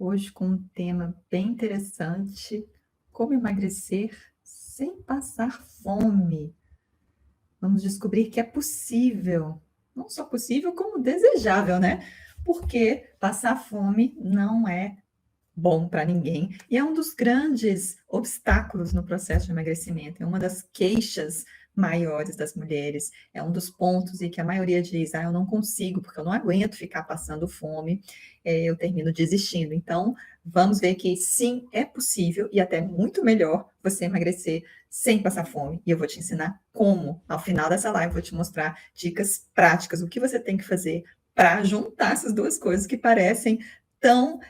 Hoje com um tema bem interessante: como emagrecer sem passar fome. Vamos descobrir que é possível, não só possível, como desejável, né? Porque passar fome não é bom para ninguém e é um dos grandes obstáculos no processo de emagrecimento, é uma das queixas maiores das mulheres, é um dos pontos em que a maioria diz: "Ah, eu não consigo, porque eu não aguento ficar passando fome, eu termino desistindo". Então, vamos ver que sim, é possível e até muito melhor você emagrecer sem passar fome. E eu vou te ensinar como. Ao final dessa live, eu vou te mostrar dicas práticas, o que você tem que fazer para juntar essas duas coisas que parecem tão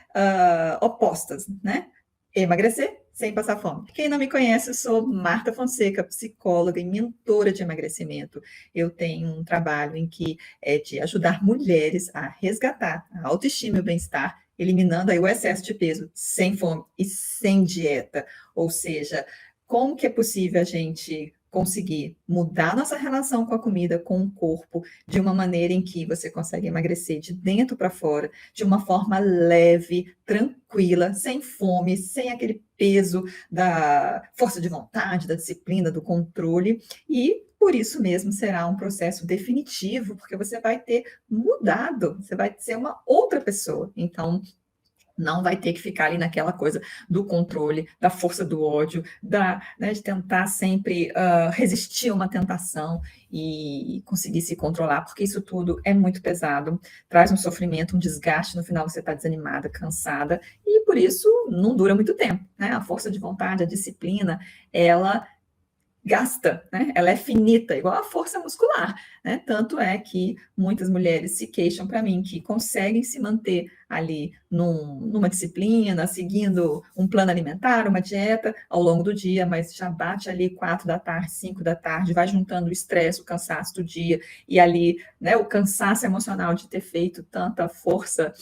opostas, né? Emagrecer sem passar fome. Quem não me conhece, eu sou Marta Fonseca, psicóloga e mentora de emagrecimento. Eu tenho um trabalho em que é de ajudar mulheres a resgatar a autoestima e o bem-estar, eliminando aí o excesso de peso sem fome e sem dieta. Ou seja, como que é possível a gente conseguir mudar nossa relação com a comida, com o corpo, de uma maneira em que você consegue emagrecer de dentro para fora, de uma forma leve, tranquila, sem fome, sem aquele peso da força de vontade, da disciplina, do controle, e por isso mesmo será um processo definitivo, porque você vai ter mudado, você vai ser uma outra pessoa. Então, não vai ter que ficar ali naquela coisa do controle, da força do ódio, né, de tentar sempre resistir a uma tentação e conseguir se controlar, porque isso tudo é muito pesado, traz um sofrimento, um desgaste, no final você está desanimada, cansada, e por isso não dura muito tempo, né? A força de vontade, a disciplina, ela gasta, né? Ela é finita, igual a força muscular, né? Tanto é que muitas mulheres se queixam para mim que conseguem se manter ali numa disciplina, seguindo um plano alimentar, uma dieta ao longo do dia, mas já bate ali 4 da tarde, 5 da tarde, vai juntando o estresse, o cansaço do dia e ali, né, o cansaço emocional de ter feito tanta força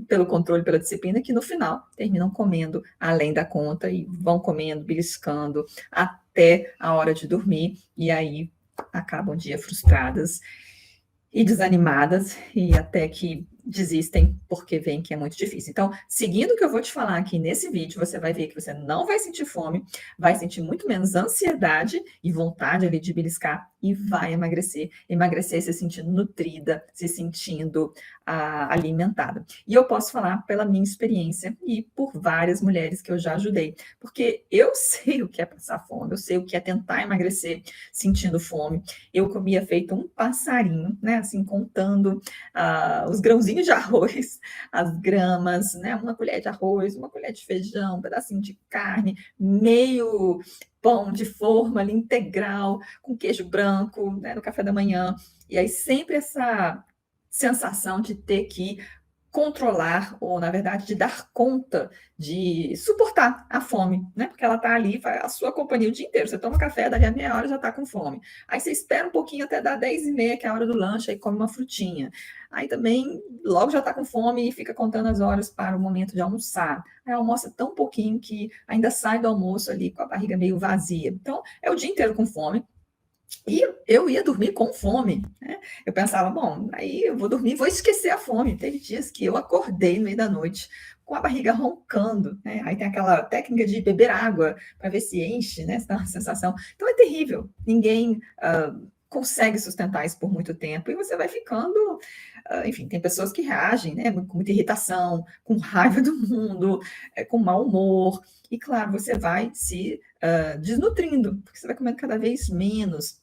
pelo controle, pela disciplina, que no final terminam comendo além da conta e vão comendo, beliscando, até a hora de dormir, e aí acabam o dia frustradas e desanimadas, e até que desistem porque veem que é muito difícil. Então, seguindo o que eu vou te falar aqui nesse vídeo, você vai ver que você não vai sentir fome, vai sentir muito menos ansiedade e vontade ali de beliscar e vai emagrecer. Emagrecer se sentindo nutrida, se sentindo alimentada. E eu posso falar pela minha experiência e por várias mulheres que eu já ajudei, porque eu sei o que é passar fome, eu sei o que é tentar emagrecer sentindo fome. Eu comia feito um passarinho, né? Assim, contando os grãozinhos de arroz, as gramas, né? Uma colher de arroz, uma colher de feijão, um pedacinho de carne, meio pão de forma ali, integral, com queijo branco, né? No café da manhã. E aí sempre essa sensação de ter que controlar, ou na verdade de dar conta, de suportar a fome, né? Porque ela está ali, faz a sua companhia o dia inteiro. Você toma café, dali a meia hora já está com fome. Aí você espera um pouquinho até dar 10h30, que é a hora do lanche, aí come uma frutinha. Aí também logo já está com fome e fica contando as horas para o momento de almoçar. Aí almoça tão pouquinho que ainda sai do almoço ali com a barriga meio vazia. Então, é o dia inteiro com fome. E eu ia dormir com fome, né? Eu pensava, bom, aí eu vou dormir, vou esquecer a fome. Teve dias que eu acordei no meio da noite com a barriga roncando, né? Aí tem aquela técnica de beber água para ver se enche, né? Se dá uma sensação. Então é terrível. Ninguém consegue sustentar isso por muito tempo e você vai ficando, enfim, tem pessoas que reagem, né? Com muita irritação, com raiva do mundo, com mau humor. E claro, você vai se desnutrindo, porque você vai comendo cada vez menos.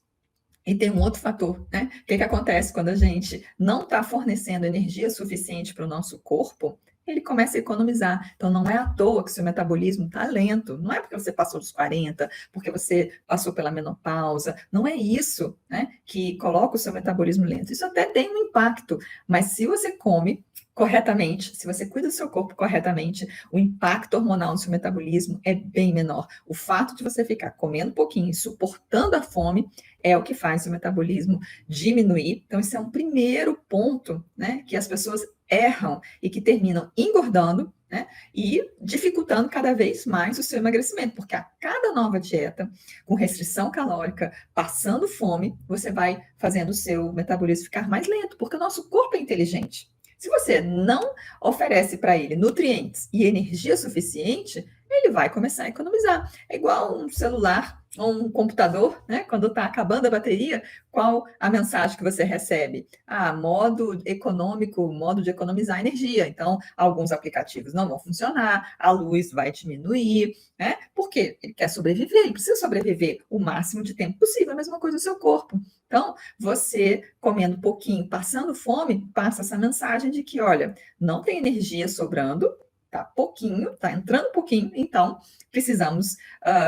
E tem um outro fator, né? O que acontece quando a gente não está fornecendo energia suficiente para o nosso corpo? Ele começa a economizar. Então, não é à toa que o seu metabolismo está lento. Não é porque você passou dos 40, porque você passou pela menopausa. Não é isso, né, que coloca o seu metabolismo lento. Isso até tem um impacto, mas se você come corretamente, se você cuida do seu corpo corretamente, o impacto hormonal no seu metabolismo é bem menor. O fato de você ficar comendo pouquinho e suportando a fome é o que faz o metabolismo diminuir. Então, esse é um primeiro ponto, né, que as pessoas erram e que terminam engordando, né, e dificultando cada vez mais o seu emagrecimento, porque a cada nova dieta, com restrição calórica, passando fome, você vai fazendo o seu metabolismo ficar mais lento, porque o nosso corpo é inteligente. Se você não oferece para ele nutrientes e energia suficiente, ele vai começar a economizar. É igual um celular ou um computador, né? Quando está acabando a bateria, qual a mensagem que você recebe? Ah, modo econômico, modo de economizar energia. Então, alguns aplicativos não vão funcionar, a luz vai diminuir, né? Por quê? Ele quer sobreviver, ele precisa sobreviver o máximo de tempo possível. A mesma coisa no seu corpo. Então, você comendo pouquinho, passando fome, passa essa mensagem de que, olha, não tem energia sobrando, tá pouquinho, tá entrando pouquinho, então precisamos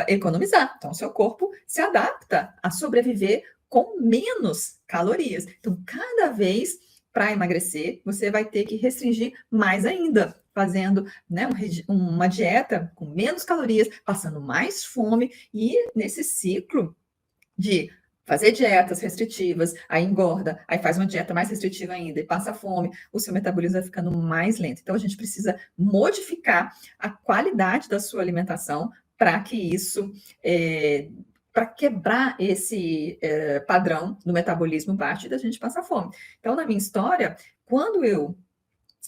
economizar. Então, seu corpo se adapta a sobreviver com menos calorias. Então, cada vez para emagrecer, você vai ter que restringir mais ainda, fazendo, né, uma dieta com menos calorias, passando mais fome e nesse ciclo de fazer dietas restritivas, aí engorda, aí faz uma dieta mais restritiva ainda e passa fome, o seu metabolismo vai ficando mais lento. Então, a gente precisa modificar a qualidade da sua alimentação para que isso, para quebrar esse padrão do metabolismo baixo e da gente passar fome. Então, na minha história, quando eu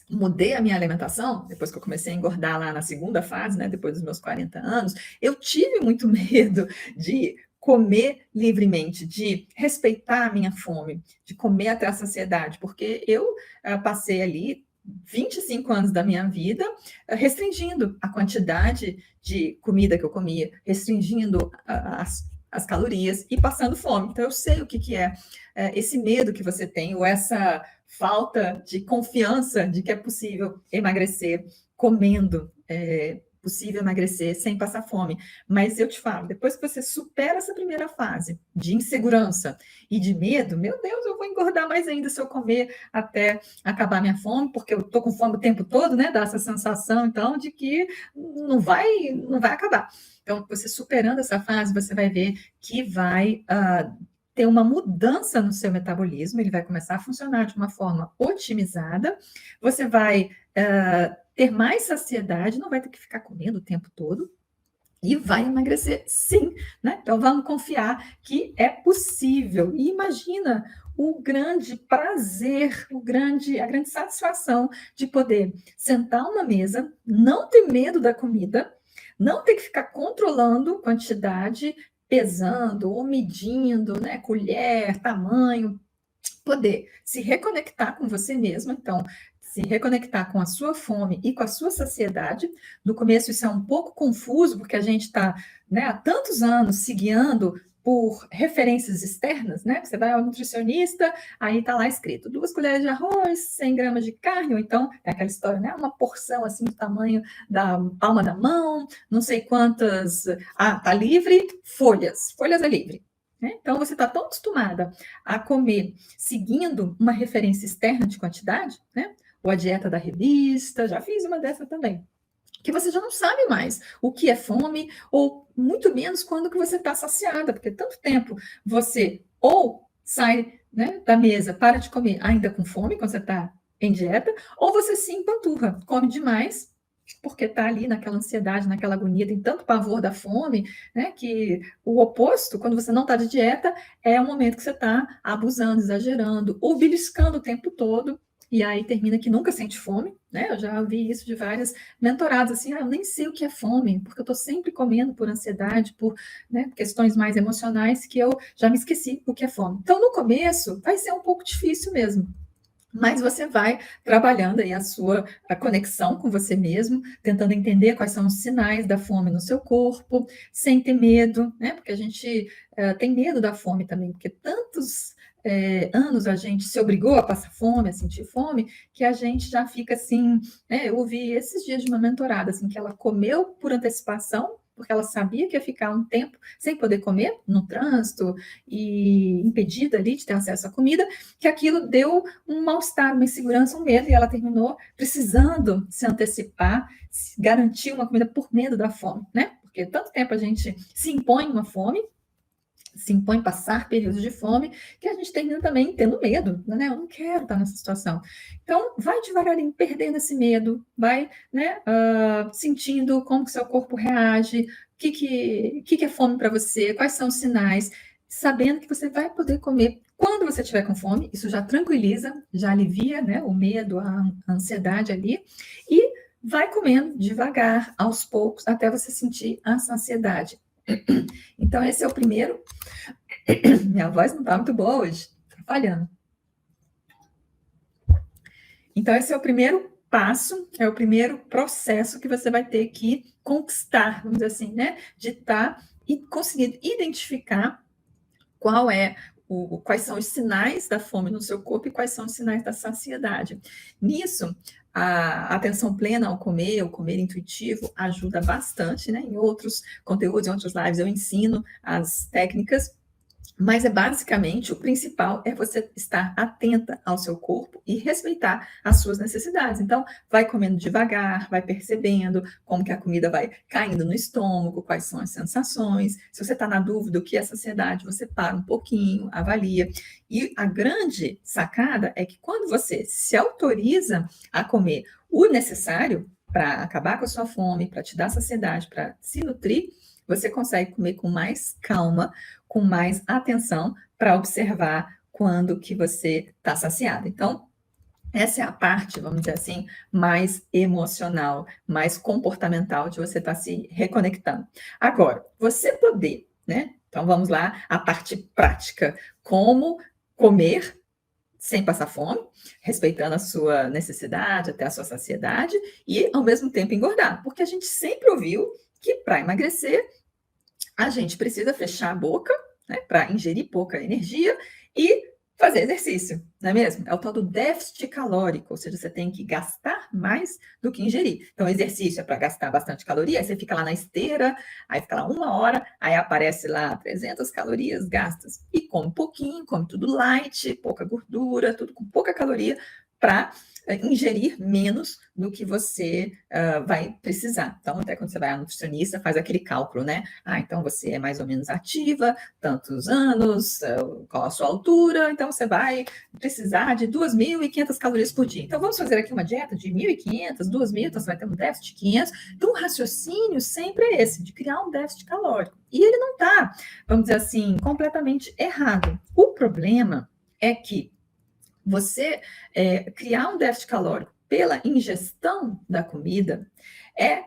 mudei a minha alimentação, depois que eu comecei a engordar lá na segunda fase, né, depois dos meus 40 anos, eu tive muito medo de comer livremente, de respeitar a minha fome, de comer até a saciedade, porque eu passei ali 25 anos da minha vida restringindo a quantidade de comida que eu comia, restringindo as calorias e passando fome. Então, eu sei o que é esse medo que você tem, ou essa falta de confiança de que é possível emagrecer comendo, possível emagrecer sem passar fome. Mas eu te falo, depois que você supera essa primeira fase de insegurança e de medo, meu Deus, eu vou engordar mais ainda se eu comer até acabar minha fome, porque eu tô com fome o tempo todo, né? Dá essa sensação, então, de que não vai acabar. Então, você superando essa fase, você vai ver que vai ter uma mudança no seu metabolismo, ele vai começar a funcionar de uma forma otimizada, você vai ter mais saciedade, não vai ter que ficar comendo o tempo todo, e vai emagrecer sim, né? Então vamos confiar que é possível. E imagina o grande prazer, a grande satisfação de poder sentar uma mesa, não ter medo da comida, não ter que ficar controlando quantidade, pesando ou medindo, né? Colher, tamanho, poder se reconectar com você mesmo, então, se reconectar com a sua fome e com a sua saciedade. No começo isso é um pouco confuso, porque a gente está, né, há tantos anos se guiando por referências externas, né? Você vai ao nutricionista, aí está lá escrito 2 colheres de arroz, 100 gramas de carne, ou então, é aquela história, né? Uma porção assim do tamanho da palma da mão, não sei quantas, tá livre, folhas é livre. Então, você está tão acostumada a comer seguindo uma referência externa de quantidade, né? Ou a dieta da revista, já fiz uma dessa também, que você já não sabe mais o que é fome, ou muito menos quando que você está saciada, porque tanto tempo você ou sai, né, da mesa, para de comer ainda com fome, quando você está em dieta, ou você se empanturra, come demais, porque está ali naquela ansiedade, naquela agonia, tem tanto pavor da fome, né, que o oposto, quando você não está de dieta, é o momento que você está abusando, exagerando, ou beliscando o tempo todo, e aí termina que nunca sente fome, né? Eu já ouvi isso de várias mentoradas, assim, eu nem sei o que é fome, porque eu estou sempre comendo por ansiedade, por, né, questões mais emocionais, que eu já me esqueci o que é fome. Então, no começo, vai ser um pouco difícil mesmo, mas você vai trabalhando aí a conexão com você mesmo, tentando entender quais são os sinais da fome no seu corpo, sem ter medo, né? Porque a gente tem medo da fome também, porque tantos anos a gente se obrigou a passar fome, a sentir fome, que a gente já fica assim, né? Eu ouvi esses dias de uma mentorada, assim, que ela comeu por antecipação, porque ela sabia que ia ficar um tempo sem poder comer no trânsito e impedida ali de ter acesso à comida, que aquilo deu um mal-estar, uma insegurança, um medo, e ela terminou precisando se antecipar, se garantir uma comida por medo da fome, né? Porque tanto tempo a gente se impõe uma fome, se impõe passar períodos de fome, que a gente termina também tendo medo, né? Eu não quero estar nessa situação. Então, vai devagarinho perdendo esse medo, vai, né, sentindo como que seu corpo reage, o que é fome para você, quais são os sinais, sabendo que você vai poder comer quando você estiver com fome. Isso já tranquiliza, já alivia, né, o medo, a ansiedade ali, e vai comendo devagar, aos poucos, até você sentir a saciedade. Então, esse é o primeiro. Minha voz não está muito boa hoje, está falhando. Então, esse é o primeiro passo, é o primeiro processo que você vai ter que conquistar, vamos dizer assim, né? De estar e conseguir identificar quais são os sinais da fome no seu corpo e quais são os sinais da saciedade. Nisso, a atenção plena ao comer, o comer intuitivo, ajuda bastante, né? Em outros conteúdos, em outros lives, eu ensino as técnicas. Mas é basicamente, o principal é você estar atenta ao seu corpo e respeitar as suas necessidades. Então, vai comendo devagar, vai percebendo como que a comida vai caindo no estômago, quais são as sensações. Se você está na dúvida o que é saciedade, você para um pouquinho, avalia. E a grande sacada é que quando você se autoriza a comer o necessário para acabar com a sua fome, para te dar saciedade, para se nutrir, você consegue comer com mais calma, com mais atenção para observar quando que você está saciado. Então, essa é a parte, vamos dizer assim, mais emocional, mais comportamental de você estar se reconectando. Agora, você poder, né? Então, vamos lá, a parte prática. Como comer sem passar fome, respeitando a sua necessidade, até a sua saciedade, e ao mesmo tempo engordar. Porque a gente sempre ouviu que para emagrecer a gente precisa fechar a boca, né, para ingerir pouca energia e fazer exercício, não é mesmo? É o tal do déficit calórico, ou seja, você tem que gastar mais do que ingerir. Então, exercício é para gastar bastante caloria, aí você fica lá na esteira, aí fica lá 1 hora, aí aparece lá 300 calorias gastas. E come um pouquinho, come tudo light, pouca gordura, tudo com pouca caloria, para ingerir menos do que você vai precisar. Então, até quando você vai ao nutricionista, faz aquele cálculo, né? Então você é mais ou menos ativa, tantos anos, qual a sua altura, então você vai precisar de 2.500 calorias por dia. Então, vamos fazer aqui uma dieta de 1.500, 2.000, então você vai ter um déficit de 500. Então, o raciocínio sempre é esse, de criar um déficit calórico. E ele não está, vamos dizer assim, completamente errado. O problema é que você criar um déficit calórico pela ingestão da comida é,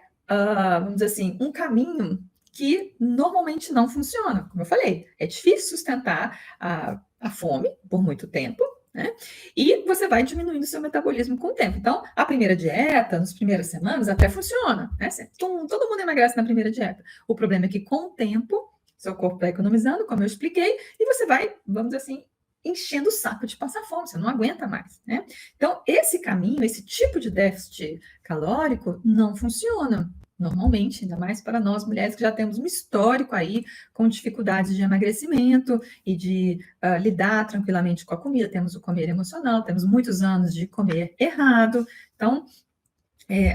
vamos dizer assim, um caminho que normalmente não funciona. Como eu falei, é difícil sustentar a fome por muito tempo, né? E você vai diminuindo seu metabolismo com o tempo. Então, a primeira dieta, nas primeiras semanas, até funciona, né? Todo mundo emagrece na primeira dieta. O problema é que, com o tempo, seu corpo vai economizando, como eu expliquei, e você vai, vamos dizer assim, enchendo o saco de passar fome, você não aguenta mais, né? Então, esse caminho, esse tipo de déficit calórico não funciona normalmente, ainda mais para nós mulheres que já temos um histórico aí com dificuldades de emagrecimento e de lidar tranquilamente com a comida. Temos o comer emocional, temos muitos anos de comer errado. Então,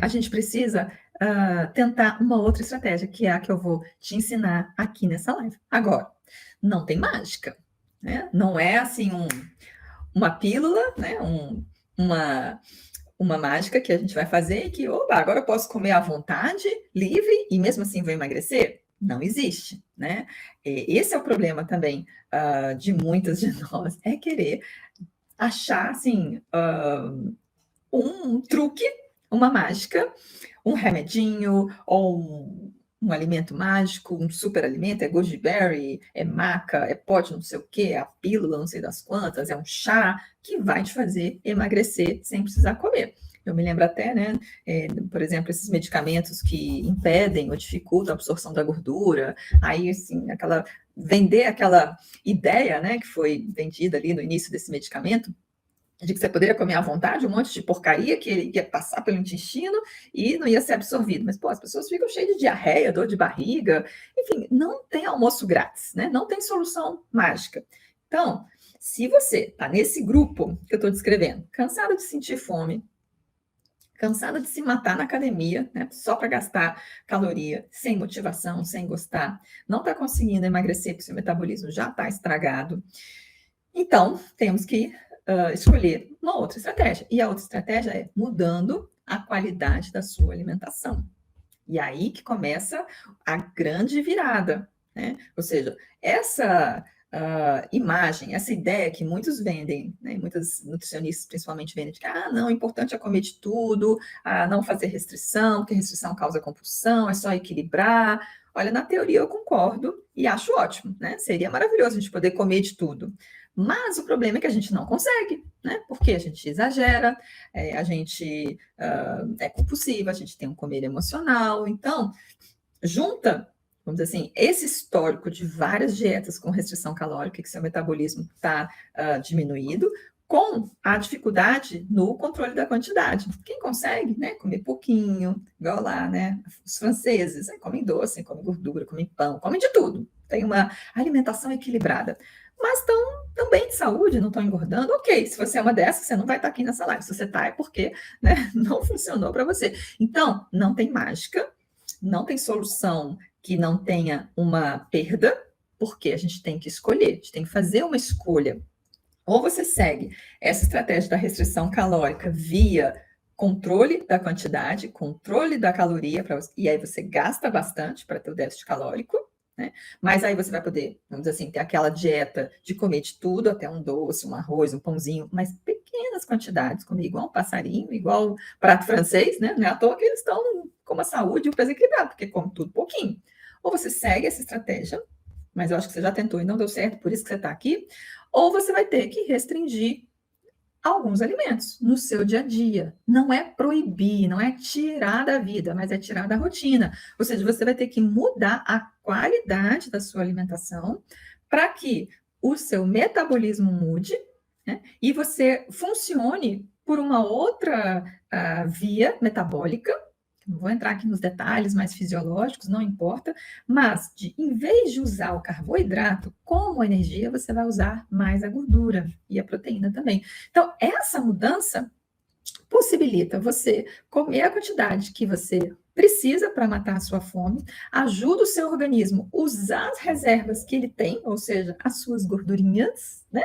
a gente precisa tentar uma outra estratégia, que é a que eu vou te ensinar aqui nessa live. Agora, não tem mágica, né? Não é assim uma pílula, né? Uma mágica que a gente vai fazer e que, opa, agora eu posso comer à vontade, livre, e mesmo assim vou emagrecer? Não existe, né? Esse é o problema também de muitas de nós, é querer achar, assim, um truque, uma mágica, um remedinho ou um alimento mágico, um super alimento, é goji berry, é maca, é pó de não sei o quê, é a pílula não sei das quantas, é um chá que vai te fazer emagrecer sem precisar comer. Eu me lembro até, né, por exemplo, esses medicamentos que impedem ou dificultam a absorção da gordura, aí, assim, vender aquela ideia, né, que foi vendida ali no início desse medicamento, de que você poderia comer à vontade um monte de porcaria que ele ia passar pelo intestino e não ia ser absorvido. Mas, pô, as pessoas ficam cheias de diarreia, dor de barriga. Enfim, não tem almoço grátis, né? Não tem solução mágica. Então, se você está nesse grupo que eu estou descrevendo, cansado de sentir fome, cansada de se matar na academia, né, só para gastar caloria, sem motivação, sem gostar, não está conseguindo emagrecer porque seu metabolismo já está estragado, então temos que escolher uma outra estratégia. E a outra estratégia é mudando a qualidade da sua alimentação. E aí que começa a grande virada, né? Ou seja, essa imagem, essa ideia que muitos vendem, né, muitos nutricionistas principalmente vendem, de que não, o importante é comer de tudo, não fazer restrição, porque restrição causa compulsão, é só equilibrar. Olha, na teoria eu concordo e acho ótimo, né? Seria maravilhoso a gente poder comer de tudo. Mas o problema é que a gente não consegue, né? Porque a gente exagera, a gente é compulsiva, a gente tem um comer emocional. Então, junta, vamos dizer assim, esse histórico de várias dietas com restrição calórica, que seu metabolismo está diminuído, com a dificuldade no controle da quantidade. Quem consegue, né, comer pouquinho, igual lá, né, os franceses, comem doce, comem gordura, comem pão, comem de tudo. Tem uma alimentação equilibrada. Mas estão bem de saúde, não estão engordando. Ok, se você é uma dessas, você não vai estar aqui nessa live. Se você está, é porque, né, não funcionou para você. Então, não tem mágica, não tem solução que não tenha uma perda, porque a gente tem que escolher, a gente tem que fazer uma escolha. Ou você segue essa estratégia da restrição calórica via controle da quantidade, controle da caloria, e aí você gasta bastante para ter o déficit calórico, né? Mas aí você vai poder, vamos dizer assim, ter aquela dieta de comer de tudo, até um doce, um arroz, um pãozinho, mas pequenas quantidades, comer igual um passarinho, igual prato francês, né? Não é à toa que eles estão com uma saúde e um peso equilibrado, porque come tudo pouquinho. Ou você segue essa estratégia, mas eu acho que você já tentou e não deu certo, por isso que você está aqui, ou você vai ter que restringir alguns alimentos no seu dia a dia. Não é proibir, não é tirar da vida, mas é tirar da rotina. Ou seja, você vai ter que mudar a qualidade da sua alimentação para que o seu metabolismo mude, né, e você funcione por uma outra via metabólica. Não vou entrar aqui nos detalhes mais fisiológicos, não importa, mas em vez de usar o carboidrato como energia, você vai usar mais a gordura e a proteína também. Então, essa mudança possibilita você comer a quantidade que você precisa para matar a sua fome, ajuda o seu organismo a usar as reservas que ele tem, ou seja, as suas gordurinhas, né,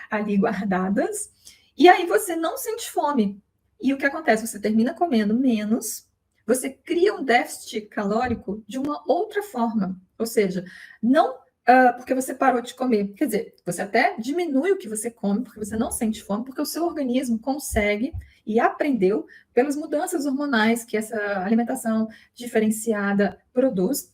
ali guardadas, e aí você não sente fome. E o que acontece? Você termina comendo menos, você cria um déficit calórico de uma outra forma, ou seja, não porque você parou de comer. Quer dizer, você até diminui o que você come, porque você não sente fome, porque o seu organismo consegue e aprendeu pelas mudanças hormonais que essa alimentação diferenciada produz.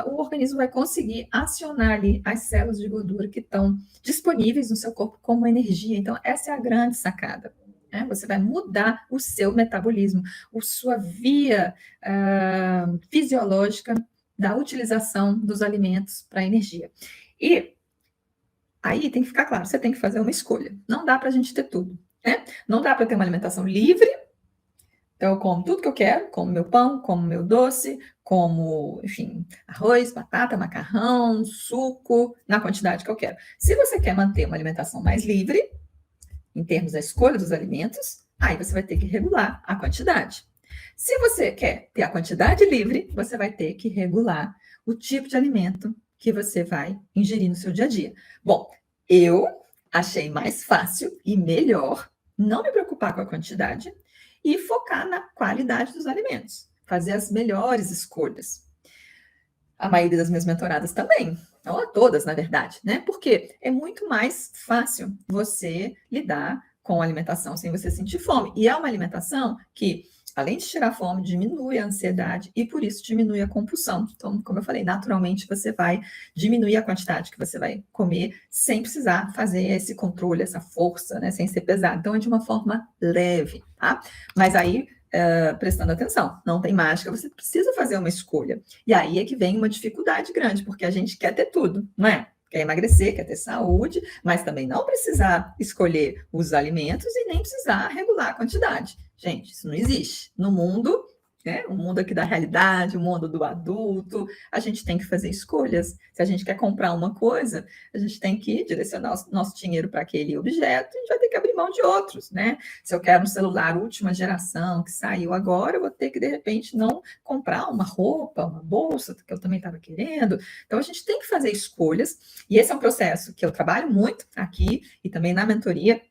O organismo vai conseguir acionar ali as células de gordura que estão disponíveis no seu corpo como energia. Então, essa é a grande sacada. Você vai mudar o seu metabolismo, a sua via fisiológica da utilização dos alimentos para energia. E aí tem que ficar claro, você tem que fazer uma escolha. Não dá para a gente ter tudo, né? Não dá para ter uma alimentação livre. Então, eu como tudo que eu quero, como meu pão, como meu doce, como, enfim, arroz, batata, macarrão, suco, na quantidade que eu quero. Se você quer manter uma alimentação mais livre, em termos da escolha dos alimentos, aí você vai ter que regular a quantidade. Se você quer ter a quantidade livre, você vai ter que regular o tipo de alimento que você vai ingerir no seu dia a dia. Bom, eu achei mais fácil e melhor não me preocupar com a quantidade e focar na qualidade dos alimentos, fazer as melhores escolhas. A maioria das minhas mentoradas também, ou a todas, na verdade, né? Porque é muito mais fácil você lidar com a alimentação sem você sentir fome. E é uma alimentação que, além de tirar a fome, diminui a ansiedade e, por isso, diminui a compulsão. Então, como eu falei, naturalmente você vai diminuir a quantidade que você vai comer sem precisar fazer esse controle, essa força, né? Sem ser pesado. Então, é de uma forma leve, tá? Mas aí, prestando atenção, não tem mágica, você precisa fazer uma escolha. E aí é que vem uma dificuldade grande, porque a gente quer ter tudo, não é? Quer emagrecer, quer ter saúde, mas também não precisar escolher os alimentos e nem precisar regular a quantidade. Gente, isso não existe. No mundo, né, o mundo aqui da realidade, o mundo do adulto, a gente tem que fazer escolhas. Se a gente quer comprar uma coisa, a gente tem que direcionar o nosso dinheiro para aquele objeto e a gente vai ter que abrir mão de outros, né? Se eu quero um celular última geração que saiu agora, eu vou ter que, de repente, não comprar uma roupa, uma bolsa, que eu também estava querendo. Então, a gente tem que fazer escolhas, e esse é um processo que eu trabalho muito aqui e também na mentoria,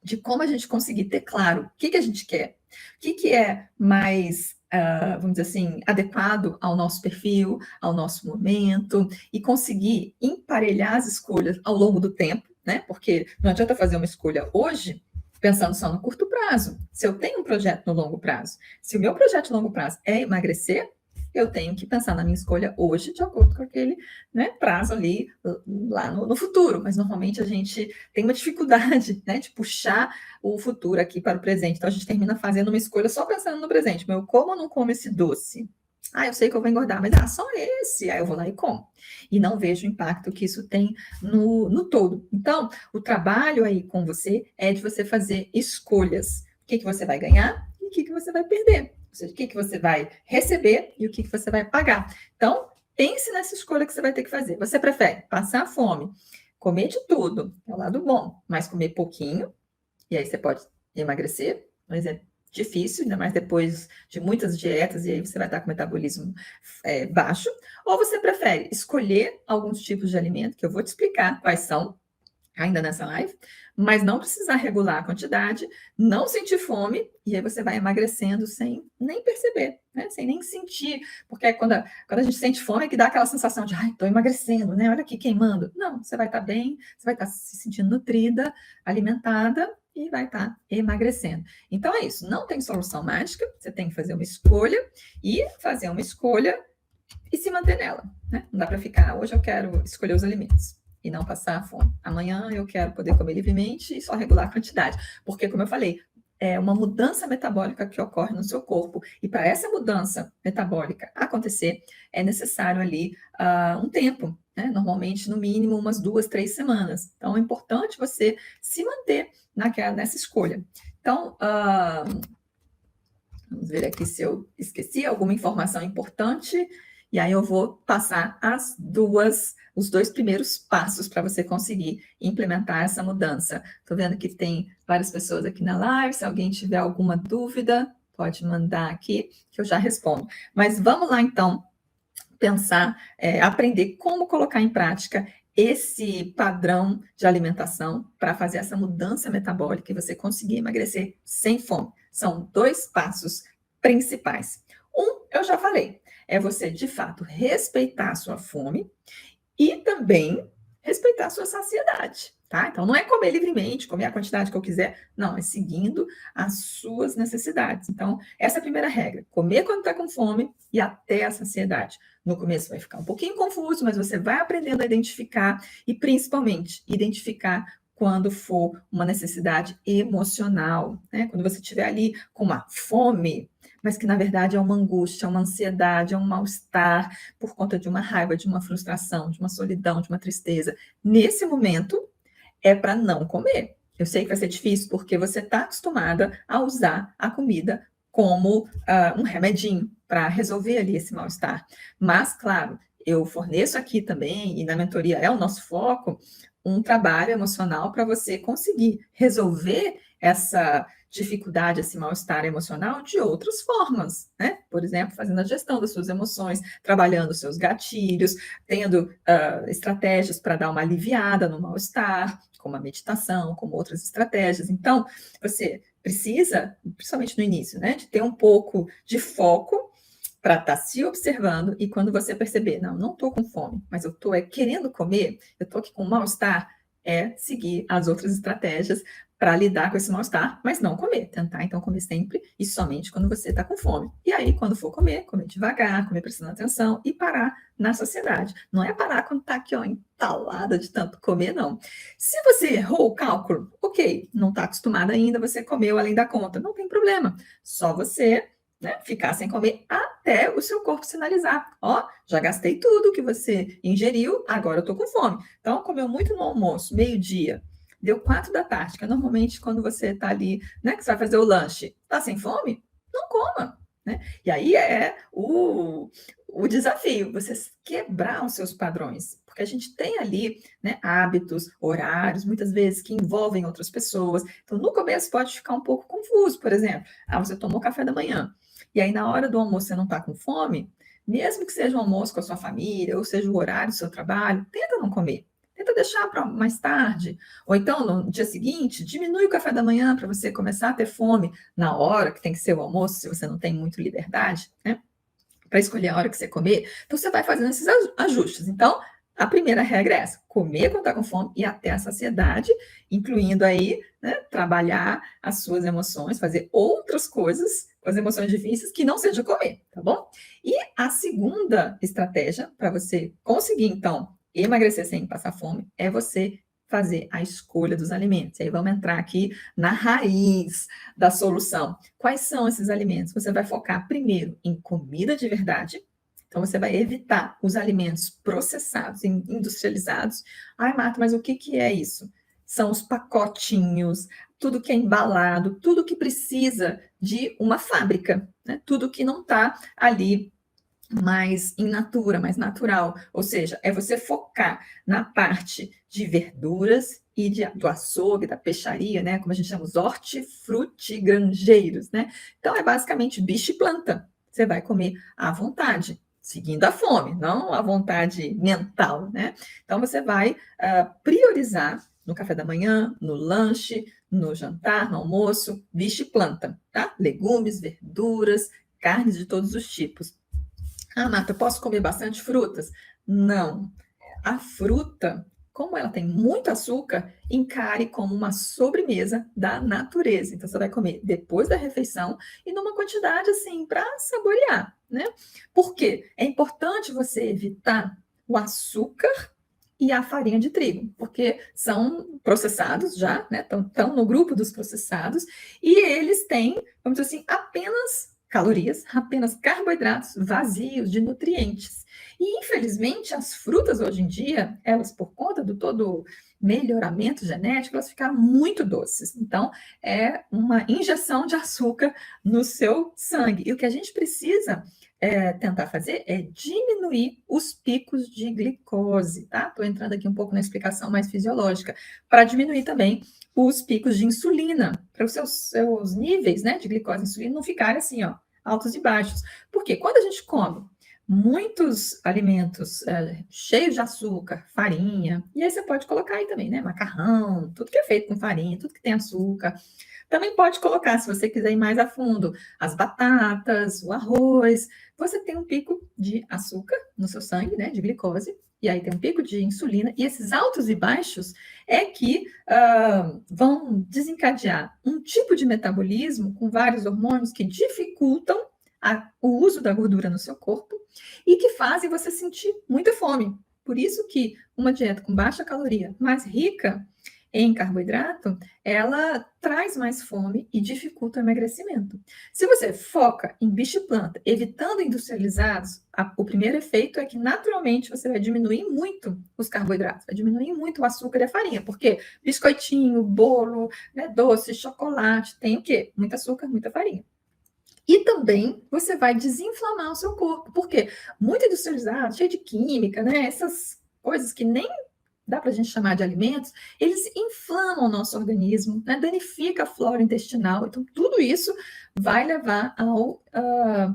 de como a gente conseguir ter claro o que a gente quer, o que é mais vamos dizer assim, adequado ao nosso perfil, ao nosso momento, e conseguir emparelhar as escolhas ao longo do tempo, né? Porque não adianta fazer uma escolha hoje pensando só no curto prazo. Se eu tenho um projeto no longo prazo, se o meu projeto no longo prazo é emagrecer, eu tenho que pensar na minha escolha hoje, de acordo com aquele, né, prazo ali lá no futuro. Mas normalmente a gente tem uma dificuldade, né, de puxar o futuro aqui para o presente. Então a gente termina fazendo uma escolha só pensando no presente. Eu como ou não como esse doce? Ah, eu sei que eu vou engordar, mas só esse. Aí eu vou lá e como. E não vejo o impacto que isso tem no todo. Então, o trabalho aí com você é de você fazer escolhas. O que você vai ganhar e o que você vai perder. Ou seja, o que você vai receber e o que você vai pagar. Então, pense nessa escolha que você vai ter que fazer. Você prefere passar fome, comer de tudo, é o lado bom, mas comer pouquinho, e aí você pode emagrecer, mas é difícil, ainda mais depois de muitas dietas, e aí você vai estar com o metabolismo baixo. Ou você prefere escolher alguns tipos de alimento, que eu vou te explicar quais são, ainda nessa live, mas não precisar regular a quantidade, não sentir fome, e aí você vai emagrecendo sem nem perceber, né? Sem nem sentir, porque quando a gente sente fome é que dá aquela sensação de, ai, estou emagrecendo, né? Olha aqui queimando. Não, você vai estar bem, você vai estar se sentindo nutrida, alimentada, e vai estar emagrecendo. Então é isso, não tem solução mágica, você tem que fazer uma escolha, e fazer uma escolha e se manter nela, né? Não dá para ficar, hoje eu quero escolher os alimentos e não passar fome. Amanhã eu quero poder comer livremente e só regular a quantidade. Porque, como eu falei, é uma mudança metabólica que ocorre no seu corpo. E para essa mudança metabólica acontecer, é necessário ali um tempo, né? Normalmente, no mínimo, umas 2, 3 semanas. Então, é importante você se manter nessa escolha. Então, vamos ver aqui se eu esqueci alguma informação importante. E aí eu vou passar os 2 primeiros passos para você conseguir implementar essa mudança. Estou vendo que tem várias pessoas aqui na live. Se alguém tiver alguma dúvida, pode mandar aqui que eu já respondo. Mas vamos lá então pensar, aprender como colocar em prática esse padrão de alimentação para fazer essa mudança metabólica e você conseguir emagrecer sem fome. São 2 passos principais. Eu já falei, é você, de fato, respeitar a sua fome e também respeitar a sua saciedade, tá? Então, não é comer livremente, comer a quantidade que eu quiser, não, é seguindo as suas necessidades. Então, essa é a primeira regra, comer quando está com fome e até a saciedade. No começo vai ficar um pouquinho confuso, mas você vai aprendendo a identificar e, principalmente, identificar quando for uma necessidade emocional, né? Quando você estiver ali com uma fome, mas que na verdade é uma angústia, uma ansiedade, é um mal-estar por conta de uma raiva, de uma frustração, de uma solidão, de uma tristeza. Nesse momento, é para não comer. Eu sei que vai ser difícil porque você está acostumada a usar a comida como um remedinho para resolver ali esse mal-estar. Mas, claro, eu forneço aqui também, e na mentoria é o nosso foco, um trabalho emocional para você conseguir resolver essa dificuldade, esse mal-estar emocional de outras formas, né? Por exemplo, fazendo a gestão das suas emoções, trabalhando os seus gatilhos, tendo estratégias para dar uma aliviada no mal-estar, como a meditação, como outras estratégias. Então, você precisa, principalmente no início, né, de ter um pouco de foco para estar se observando e quando você perceber, não estou com fome, mas eu estou querendo comer, eu estou aqui com mal-estar, seguir as outras estratégias para lidar com esse mal-estar, mas não comer. Tentar, então, comer sempre e somente quando você está com fome. E aí, quando for comer, comer devagar, comer prestando atenção e parar na saciedade. Não é parar quando está aqui, ó, entalada de tanto comer, não. Se você errou o cálculo, ok, não está acostumada ainda, você comeu além da conta, não tem problema. Só você, né, ficar sem comer até o seu corpo sinalizar. Ó, já gastei tudo que você ingeriu, agora eu tô com fome. Então, comeu muito no almoço, meio-dia, deu 4 da tarde, que é normalmente quando você tá ali, né, que você vai fazer o lanche, tá sem fome? Não coma, né? E aí é o desafio, você quebrar os seus padrões, porque a gente tem ali, né, hábitos, horários, muitas vezes que envolvem outras pessoas. Então, no começo pode ficar um pouco confuso, por exemplo, você tomou café da manhã, e aí na hora do almoço você não está com fome, mesmo que seja um almoço com a sua família, ou seja o horário do seu trabalho, tenta não comer tenta deixar para mais tarde. Ou então, no dia seguinte, diminui o café da manhã para você começar a ter fome na hora que tem que ser o almoço, se você não tem muito liberdade, né? Para escolher a hora que você comer. Então, você vai fazendo esses ajustes. Então, a primeira regra é essa: comer quando está com fome e até a saciedade, incluindo aí, né, trabalhar as suas emoções, fazer outras coisas com as emoções difíceis que não seja comer, tá bom? E a segunda estratégia para você conseguir, então, emagrecer sem passar fome é você fazer a escolha dos alimentos. E aí vamos entrar aqui na raiz da solução. Quais são esses alimentos? Você vai focar primeiro em comida de verdade. Então, você vai evitar os alimentos processados, industrializados. Ai, Marta, mas o que que é isso? São os pacotinhos, tudo que é embalado, tudo que precisa de uma fábrica, né? Tudo que não está ali mais in natura, mais natural. Ou seja, é você focar na parte de verduras e do açougue, da peixaria, né? Como a gente chama, os hortifrutigranjeiros, né? Então, é basicamente bicho e planta. Você vai comer à vontade, seguindo a fome, não a vontade mental, né? Então, você vai priorizar no café da manhã, no lanche, no jantar, no almoço, bicho e planta, tá? Legumes, verduras, carnes de todos os tipos. Ah, Marta, posso comer bastante frutas? Não. A fruta, como ela tem muito açúcar, encare como uma sobremesa da natureza. Então, você vai comer depois da refeição e numa quantidade assim para saborear, né? Por quê? É importante você evitar o açúcar e a farinha de trigo, porque são processados já, né? Estão no grupo dos processados e eles têm, vamos dizer assim, apenas calorias, apenas carboidratos vazios de nutrientes. E, infelizmente, as frutas hoje em dia, elas, por conta do todo melhoramento genético, elas ficaram muito doces. Então, é uma injeção de açúcar no seu sangue. E o que a gente precisa tentar fazer é diminuir os picos de glicose, tá? Estou entrando aqui um pouco na explicação mais fisiológica, para diminuir também os picos de insulina, para os seus níveis, né, de glicose e insulina não ficarem assim, ó, altos e baixos. Porque quando a gente come muitos alimentos cheios de açúcar, farinha, e aí você pode colocar aí também, né, macarrão, tudo que é feito com farinha, tudo que tem açúcar. Também pode colocar, se você quiser ir mais a fundo, as batatas, o arroz. Você tem um pico de açúcar no seu sangue, né, de glicose, e aí tem um pico de insulina, e esses altos e baixos é que vão desencadear um tipo de metabolismo com vários hormônios que dificultam o uso da gordura no seu corpo e que fazem você sentir muita fome. Por isso que uma dieta com baixa caloria, mais rica em carboidrato, ela traz mais fome e dificulta o emagrecimento. Se você foca em bicho e planta, evitando industrializados, o primeiro efeito é que naturalmente você vai diminuir muito os carboidratos, vai diminuir muito o açúcar e a farinha, porque biscoitinho, bolo, né, doce, chocolate, tem o quê? Muito açúcar, muita farinha. E também você vai desinflamar o seu corpo, porque muito industrializado, cheio de química, né? Essas coisas que nem dá para a gente chamar de alimentos, eles inflamam o nosso organismo, né? Danifica a flora intestinal. Então, tudo isso vai levar ao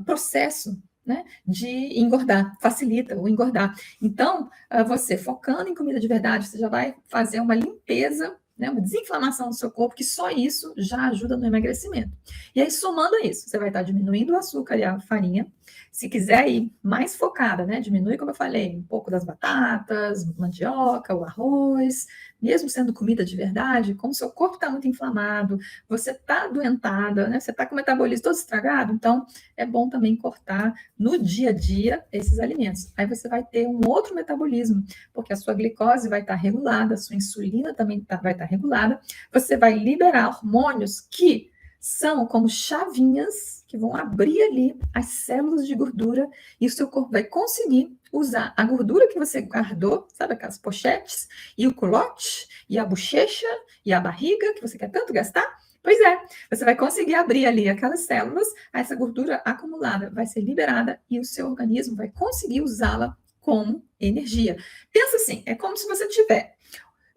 processo, né, de engordar, facilita o engordar. Então, você focando em comida de verdade, você já vai fazer uma limpeza, né, uma desinflamação do seu corpo, que só isso já ajuda no emagrecimento. E aí, somando a isso, você vai estar diminuindo o açúcar e a farinha. Se quiser ir mais focada, né, diminui, como eu falei, um pouco das batatas, mandioca, o arroz, mesmo sendo comida de verdade, como seu corpo está muito inflamado, você está adoentada, né, você está com o metabolismo todo estragado, então é bom também cortar no dia a dia esses alimentos. Aí você vai ter um outro metabolismo, porque a sua glicose vai estar regulada, a sua insulina também vai estar regulada, você vai liberar hormônios que são como chavinhas que vão abrir ali as células de gordura e o seu corpo vai conseguir usar a gordura que você guardou, sabe aquelas pochetes, e o culote, e a bochecha, e a barriga, que você quer tanto gastar? Pois é, você vai conseguir abrir ali aquelas células, essa gordura acumulada vai ser liberada e o seu organismo vai conseguir usá-la como energia. Pensa assim, é como se você tiver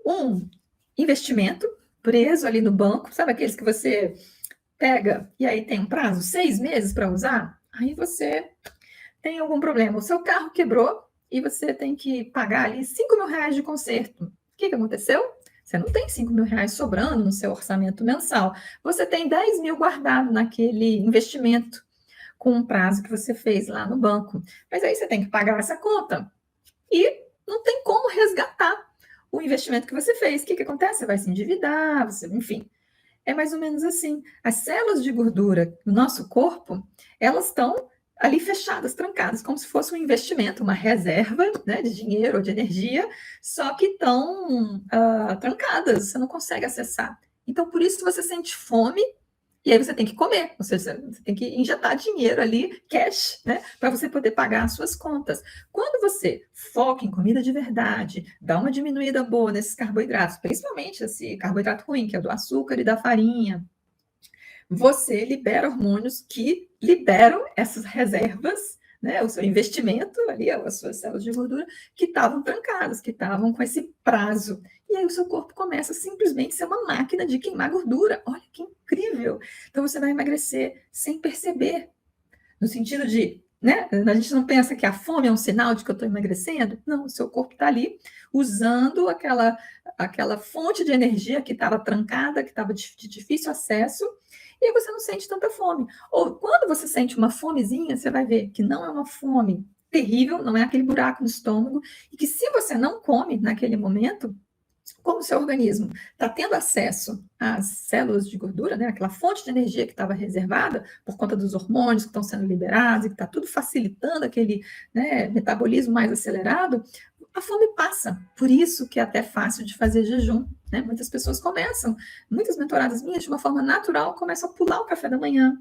um investimento preso ali no banco, sabe aqueles que você pega e aí tem um prazo, 6 meses para usar, aí você tem algum problema, o seu carro quebrou e você tem que pagar ali R$ 5.000 de conserto. O que aconteceu? Você não tem 5 mil reais sobrando no seu orçamento mensal. Você tem 10 mil guardado naquele investimento com um prazo que você fez lá no banco. Mas aí você tem que pagar essa conta. E não tem como resgatar o investimento que você fez. O que acontece? Você vai se endividar, enfim. É mais ou menos assim. As células de gordura no nosso corpo, elas estão ali fechadas, trancadas, como se fosse um investimento, uma reserva, né, de dinheiro ou de energia, só que estão trancadas, você não consegue acessar. Então, por isso você sente fome e aí você tem que comer, ou seja, você tem que injetar dinheiro ali, cash, né, para você poder pagar as suas contas. Quando você foca em comida de verdade, dá uma diminuída boa nesses carboidratos, principalmente esse carboidrato ruim, que é do açúcar e da farinha, você libera hormônios que liberam essas reservas, né, o seu investimento ali, as suas células de gordura, que estavam trancadas, que estavam com esse prazo. E aí o seu corpo começa simplesmente a ser uma máquina de queimar gordura. Olha que incrível! Então você vai emagrecer sem perceber, no sentido de, né, a gente não pensa que a fome é um sinal de que eu estou emagrecendo. Não, o seu corpo está ali usando aquela fonte de energia que estava trancada, que estava de difícil acesso, e aí você não sente tanta fome. Ou quando você sente uma fomezinha, você vai ver que não é uma fome terrível, não é aquele buraco no estômago, e que se você não come naquele momento, como o seu organismo está tendo acesso às células de gordura, né, aquela fonte de energia que estava reservada por conta dos hormônios que estão sendo liberados e que está tudo facilitando aquele, né, metabolismo mais acelerado, a fome passa. Por isso que é até fácil de fazer jejum. Né? Muitas pessoas começam, muitas mentoradas minhas, de uma forma natural, começam a pular o café da manhã,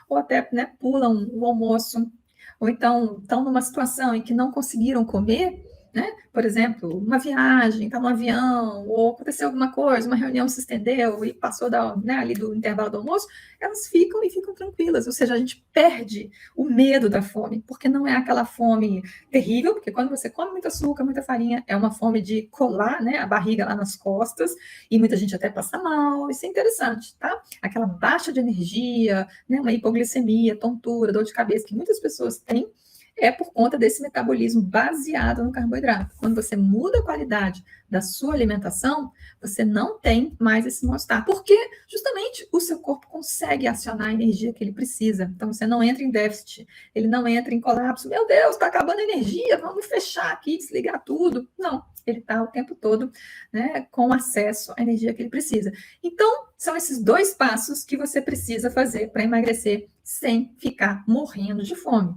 ou até, né, pulam o almoço, ou então estão numa situação em que não conseguiram comer, né? Por exemplo, uma viagem, está no avião, ou aconteceu alguma coisa, uma reunião se estendeu e passou né, ali do intervalo do almoço, elas ficam tranquilas, ou seja, a gente perde o medo da fome, porque não é aquela fome terrível, porque quando você come muito açúcar, muita farinha, é uma fome de colar, né, a barriga lá nas costas, e muita gente até passa mal, isso é interessante, tá? Aquela baixa de energia, né, uma hipoglicemia, tontura, dor de cabeça, que muitas pessoas têm, é por conta desse metabolismo baseado no carboidrato. Quando você muda a qualidade da sua alimentação, você não tem mais esse mal-estar, porque justamente o seu corpo consegue acionar a energia que ele precisa. Então você não entra em déficit, ele não entra em colapso. Meu Deus, está acabando a energia, vamos fechar aqui, desligar tudo. Não, ele está o tempo todo, né, com acesso à energia que ele precisa. Então, são esses 2 passos que você precisa fazer para emagrecer sem ficar morrendo de fome.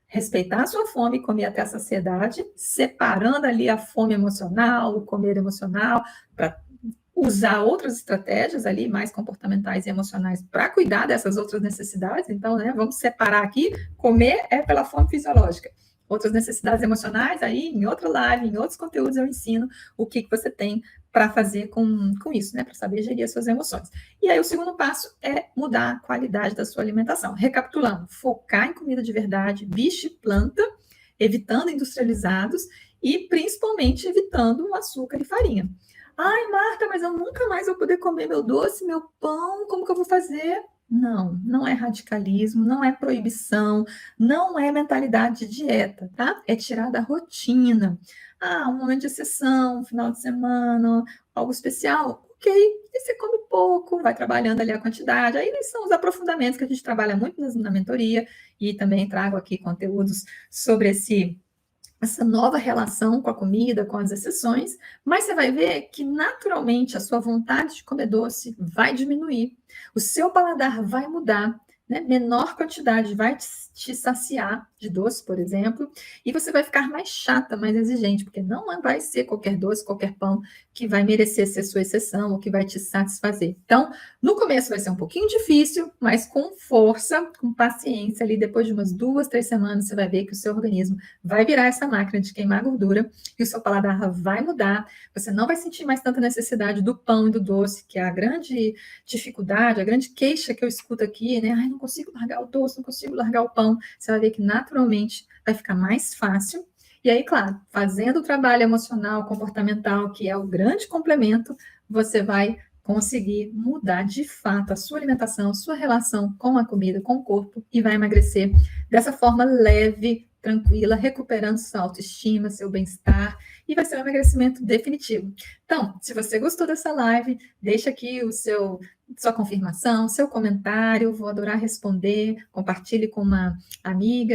Respeitar a sua fome, comer até a saciedade, separando ali a fome emocional, o comer emocional, para usar outras estratégias ali, mais comportamentais e emocionais, para cuidar dessas outras necessidades. Então, né, vamos separar aqui, comer é pela fome fisiológica. Outras necessidades emocionais, aí em outra live, em outros conteúdos eu ensino o que você tem para fazer com isso, né? Para saber gerir as suas emoções. E aí o segundo passo é mudar a qualidade da sua alimentação. Recapitulando, focar em comida de verdade, bicho e planta, evitando industrializados e principalmente evitando o açúcar e farinha. Ai, Marta, mas eu nunca mais vou poder comer meu doce, meu pão, como que eu vou fazer? Não, não é radicalismo, não é proibição, não é mentalidade de dieta, tá? É tirar da rotina. Ah, um momento de exceção, um final de semana, algo especial, ok. E você come pouco, vai trabalhando ali a quantidade. Aí são os aprofundamentos que a gente trabalha muito na mentoria e também trago aqui conteúdos sobre essa nova relação com a comida, com as exceções, mas você vai ver que naturalmente a sua vontade de comer doce vai diminuir, o seu paladar vai mudar, né? Menor quantidade vai te saciar de doce, por exemplo, e você vai ficar mais chata, mais exigente, porque não vai ser qualquer doce, qualquer pão que vai merecer ser sua exceção ou que vai te satisfazer. Então, no começo vai ser um pouquinho difícil, mas com força, com paciência, ali depois de umas 2, 3 semanas, você vai ver que o seu organismo vai virar essa máquina de queimar gordura e o seu paladar vai mudar. Você não vai sentir mais tanta necessidade do pão e do doce, que é a grande dificuldade, a grande queixa que eu escuto aqui, né? Ai, não consigo largar o doce, não consigo largar o pão. Você vai ver que naturalmente vai ficar mais fácil. E aí, claro, fazendo o trabalho emocional, comportamental, que é o grande complemento, você vai conseguir mudar de fato a sua alimentação, sua relação com a comida, com o corpo e vai emagrecer dessa forma leve, tranquila, recuperando sua autoestima, seu bem-estar, e vai ser um emagrecimento definitivo. Então, se você gostou dessa live, deixa aqui sua confirmação, seu comentário, vou adorar responder, compartilhe com uma amiga.